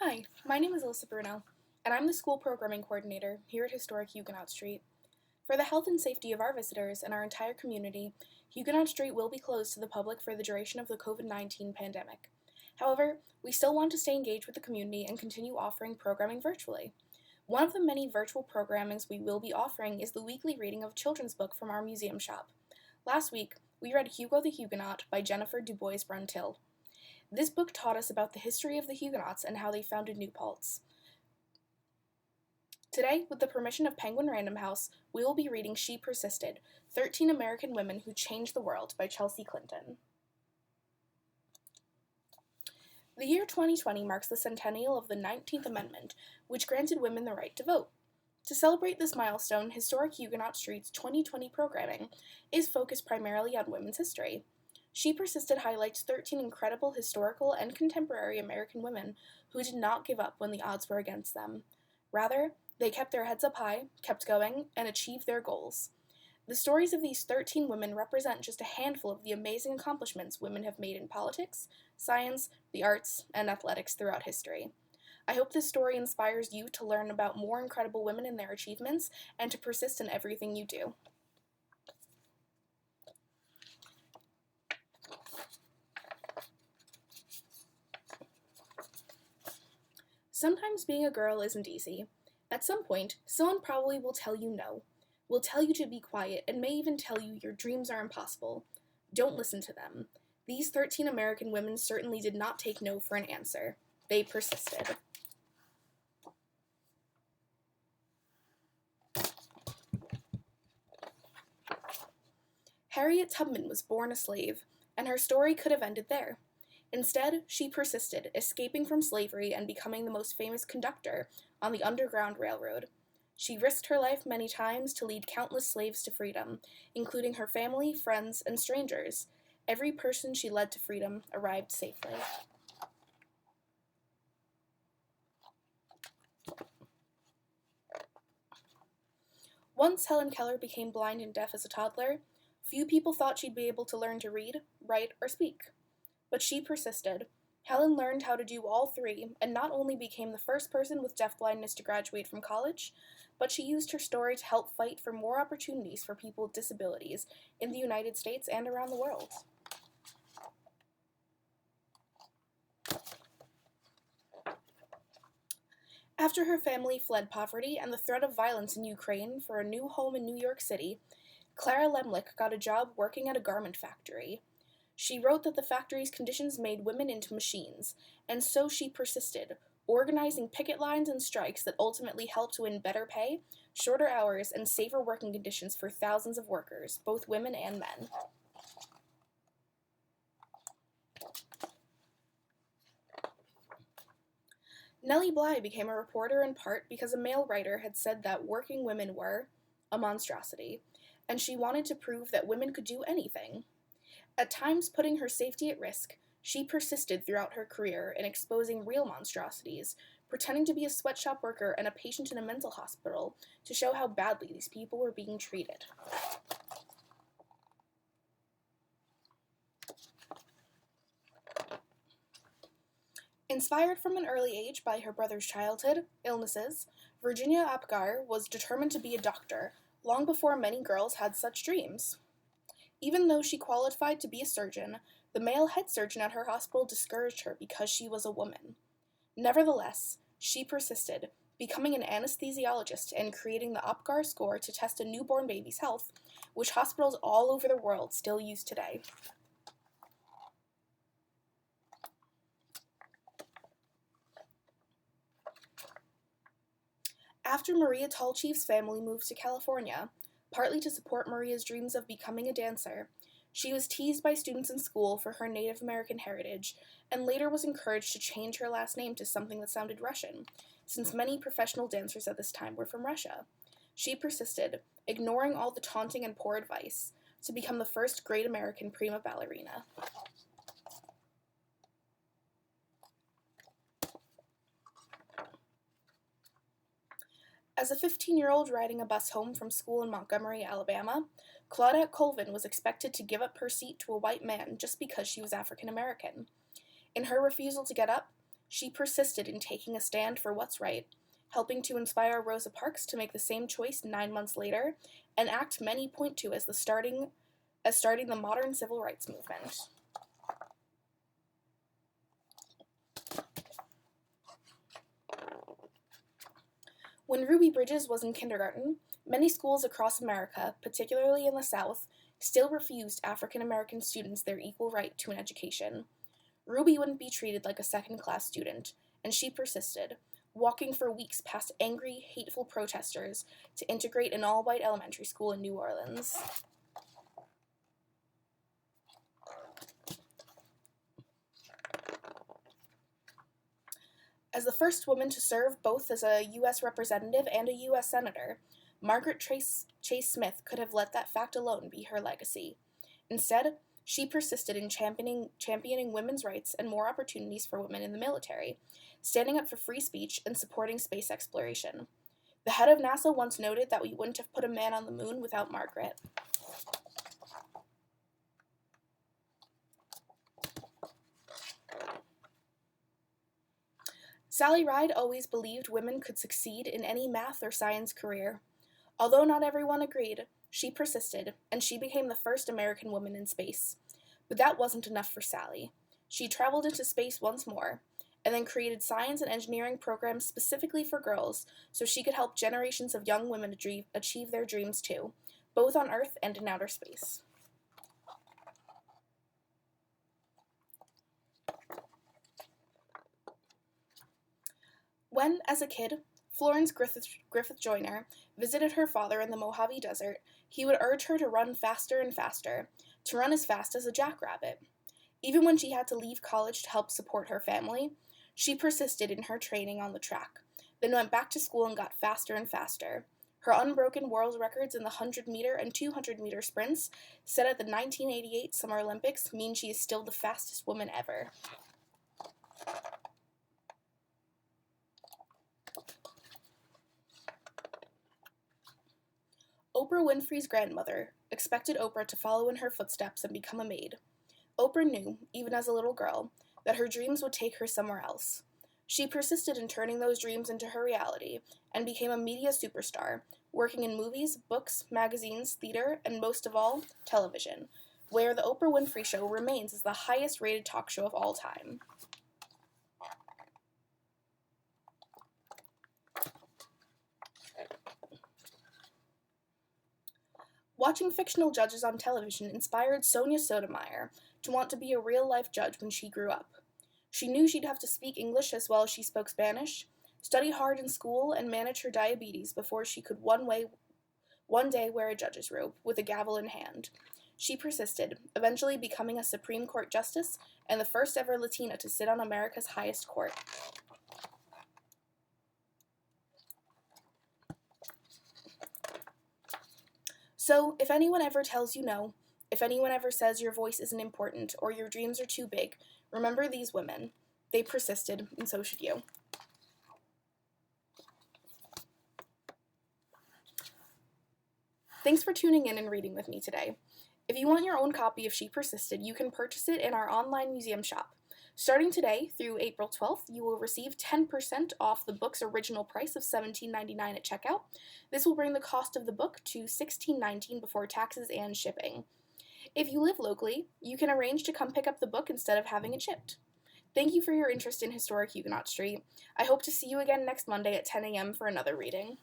Hi, my name is Alyssa Bruno, and I'm the school programming coordinator here at Historic Huguenot Street. For the health and safety of our visitors and our entire community, Huguenot Street will be closed to the public for the duration of the COVID-19 pandemic. However, we still want to stay engaged with the community and continue offering programming virtually. One of the many virtual programmings we will be offering is the weekly reading of a children's book from our museum shop. Last week, we read Hugo the Huguenot by Jennifer Du Bois Bruntill. This book taught us about the history of the Huguenots and how they founded New Paltz. Today, with the permission of Penguin Random House, we will be reading She Persisted, 13 American Women Who Changed the World by Chelsea Clinton. The year 2020 marks the centennial of the 19th Amendment, which granted women the right to vote. To celebrate this milestone, Historic Huguenot Street's 2020 programming is focused primarily on women's history. She Persisted highlights 13 incredible historical and contemporary American women who did not give up when the odds were against them. Rather, they kept their heads up high, kept going, and achieved their goals. The stories of these 13 women represent just a handful of the amazing accomplishments women have made in politics, science, the arts, and athletics throughout history. I hope this story inspires you to learn about more incredible women and their achievements, and to persist in everything you do. Sometimes being a girl isn't easy. At some point, someone probably will tell you no, will tell you to be quiet, and may even tell you your dreams are impossible. Don't listen to them. These 13 American women certainly did not take no for an answer. They persisted. Harriet Tubman was born a slave, and her story could have ended there. Instead, she persisted, escaping from slavery and becoming the most famous conductor on the Underground Railroad. She risked her life many times to lead countless slaves to freedom, including her family, friends, and strangers. Every person she led to freedom arrived safely. Once Helen Keller became blind and deaf as a toddler, few people thought she'd be able to learn to read, write, or speak. But she persisted. Helen learned how to do all three, and not only became the first person with deafblindness to graduate from college, but she used her story to help fight for more opportunities for people with disabilities in the United States and around the world. After her family fled poverty and the threat of violence in Ukraine for a new home in New York City, Clara Lemlich got a job working at a garment factory. She wrote that the factory's conditions made women into machines, and so she persisted, organizing picket lines and strikes that ultimately helped win better pay, shorter hours, and safer working conditions for thousands of workers, both women and men. Nellie Bly became a reporter in part because a male writer had said that working women were a monstrosity, and she wanted to prove that women could do anything. At times putting her safety at risk, she persisted throughout her career in exposing real monstrosities, pretending to be a sweatshop worker and a patient in a mental hospital to show how badly these people were being treated. Inspired from an early age by her brother's childhood illnesses, Virginia Apgar was determined to be a doctor, long before many girls had such dreams. Even though she qualified to be a surgeon, the male head surgeon at her hospital discouraged her because she was a woman. Nevertheless, she persisted, becoming an anesthesiologist and creating the Apgar score to test a newborn baby's health, which hospitals all over the world still use today. After Maria Tallchief's family moved to California, partly to support Maria's dreams of becoming a dancer, she was teased by students in school for her Native American heritage, and later was encouraged to change her last name to something that sounded Russian, since many professional dancers at this time were from Russia. She persisted, ignoring all the taunting and poor advice, to become the first great American prima ballerina. As a 15-year-old riding a bus home from school in Montgomery, Alabama, Claudette Colvin was expected to give up her seat to a white man just because she was African American. In her refusal to get up, She persisted in taking a stand for what's right, helping to inspire Rosa Parks to make the same choice 9 months later, an act many point to as starting the modern civil rights movement. When Ruby Bridges was in kindergarten, many schools across America, particularly in the South, still refused African American students their equal right to an education. Ruby wouldn't be treated like a second-class student, and she persisted, walking for weeks past angry, hateful protesters to integrate an all-white elementary school in New Orleans. As the first woman to serve both as a U.S. representative and a U.S. senator, Margaret Chase Smith could have let that fact alone be her legacy. Instead, she persisted in championing women's rights and more opportunities for women in the military, standing up for free speech and supporting space exploration. The head of NASA once noted that we wouldn't have put a man on the moon without Margaret. Sally Ride always believed women could succeed in any math or science career. Although not everyone agreed, she persisted, and she became the first American woman in space. But that wasn't enough for Sally. She traveled into space once more, and then created science and engineering programs specifically for girls so she could help generations of young women achieve their dreams too, both on Earth and in outer space. When, as a kid, Florence Griffith Joyner visited her father in the Mojave Desert, he would urge her to run faster and faster, to run as fast as a jackrabbit. Even when she had to leave college to help support her family, she persisted in her training on the track, then went back to school and got faster and faster. Her unbroken world records in the 100-meter and 200-meter sprints, set at the 1988 Summer Olympics, mean she is still the fastest woman ever. Oprah Winfrey's grandmother expected Oprah to follow in her footsteps and become a maid. Oprah knew, even as a little girl, that her dreams would take her somewhere else. She persisted in turning those dreams into her reality and became a media superstar, working in movies, books, magazines, theater, and most of all, television, where The Oprah Winfrey Show remains as the highest-rated talk show of all time. Watching fictional judges on television inspired Sonia Sotomayor to want to be a real-life judge when she grew up. She knew she'd have to speak English as well as she spoke Spanish, study hard in school, and manage her diabetes before she could one day wear a judge's robe with a gavel in hand. She persisted, eventually becoming a Supreme Court justice and the first ever Latina to sit on America's highest court. So, if anyone ever tells you no, if anyone ever says your voice isn't important or your dreams are too big, remember these women. They persisted, and so should you. Thanks for tuning in and reading with me today. If you want your own copy of She Persisted, you can purchase it in our online museum shop. Starting today through April 12th, you will receive 10% off the book's original price of $17.99 at checkout. This will bring the cost of the book to $16.19 before taxes and shipping. If you live locally, you can arrange to come pick up the book instead of having it shipped. Thank you for your interest in historic Huguenot Street. I hope to see you again next Monday at 10 a.m. for another reading.